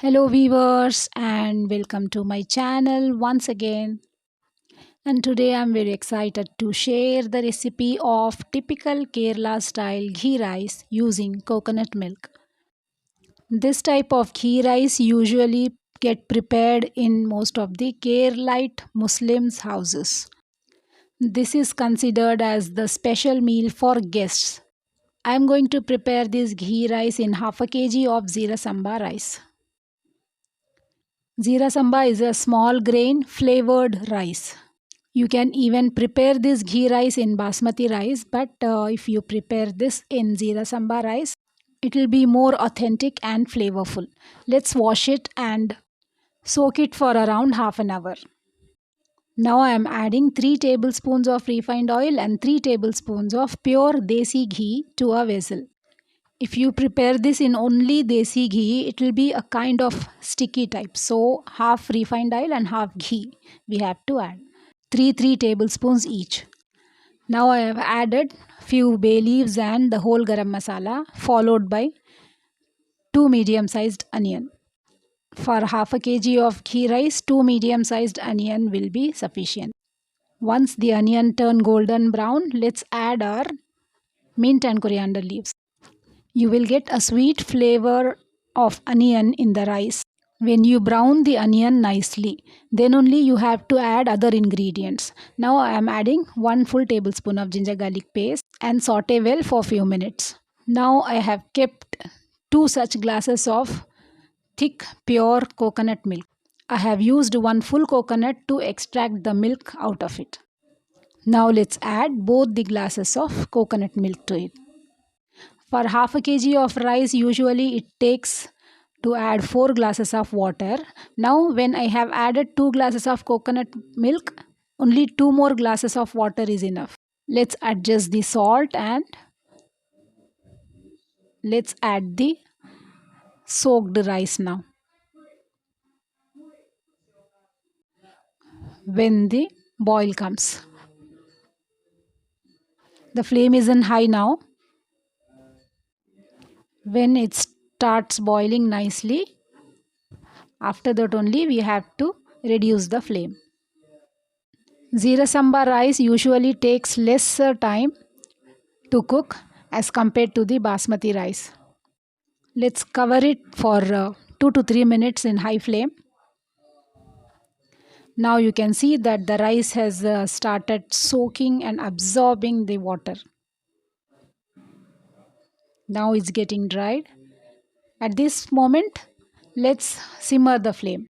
Hello viewers and welcome to my channel once again. And today I'm very excited to share the recipe of typical Kerala style ghee rice using coconut milk. This type of ghee rice usually get prepared in most of the Keralite Muslims houses. This is considered as the special meal for guests. I'm going to prepare this ghee rice in half a kg of Zira Samba rice. Zira Samba is a small grain flavored rice. You can even prepare this ghee rice in basmati rice, but if you prepare this in Zira Samba rice, it will be more authentic and flavorful. Let's wash it and soak it for around half an hour. Now I am adding 3 tablespoons of refined oil and 3 tablespoons of pure desi ghee to a vessel. If you prepare this in only desi ghee, it will be a kind of sticky type. So half refined oil and half ghee we have to add. 3 tablespoons each. Now I have added few bay leaves and the whole garam masala followed by 2 medium sized onion. For half a kg of ghee rice, 2 medium sized onion will be sufficient. Once the onion turn golden brown, let's add our mint and coriander leaves. You will get a sweet flavor of onion in the rice. When you brown the onion nicely, then only you have to add other ingredients. Now I am adding 1 full tablespoon of ginger garlic paste and saute well for few minutes. Now I have kept 2 such glasses of thick pure coconut milk. I have used 1 full coconut to extract the milk out of it. Now let's add both the glasses of coconut milk to it. For half a kg of rice, usually it takes to add 4 glasses of water. Now when I have added 2 glasses of coconut milk, only 2 more glasses of water is enough. Let's adjust the salt and let's add the soaked rice now. When the boil comes, the flame isn't high now. When it starts boiling nicely, after that only we have to reduce the flame. Zira Samba rice usually takes lesser time to cook as compared to the basmati rice. Let's cover it for 2 to 3 minutes in high flame. Now you can see that the rice has started soaking and absorbing the water. Now it's getting dried. At this moment, let's simmer the flame.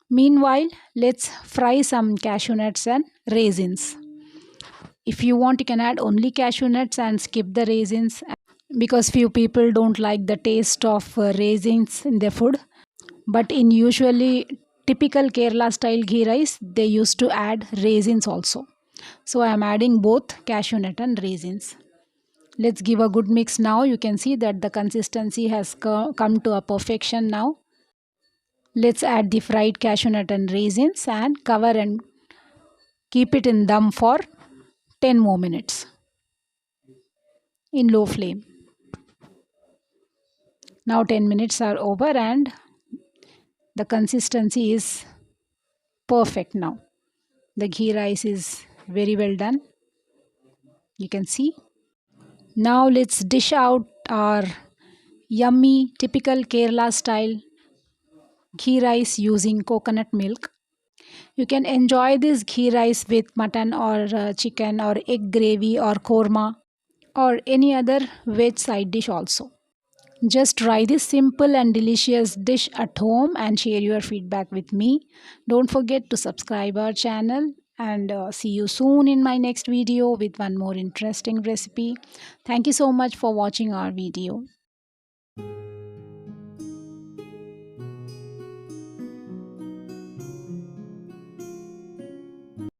Meanwhile, let's fry some cashew nuts and raisins. If you want, you can add only cashew nuts and skip the raisins because few people don't like the taste of raisins in their food. But in usually typical Kerala style ghee rice, they used to add raisins also. So I am adding both cashew nut and raisins. Let's give a good mix now. You can see that the consistency has come to a perfection now. Let's add the fried cashew nut and raisins and cover and keep it in dum for 10 more minutes in low flame. Now 10 minutes are over and the consistency is perfect now. The ghee rice is very well done. You can see. Now let's dish out our yummy typical Kerala style ghee rice using coconut milk. You can enjoy this ghee rice with mutton or chicken or egg gravy or korma or any other veg side dish also. Just try this simple and delicious dish at home and share your feedback with me. Don't forget to subscribe our channel and see you soon in my next video with one more interesting recipe. Thank you so much for watching our video.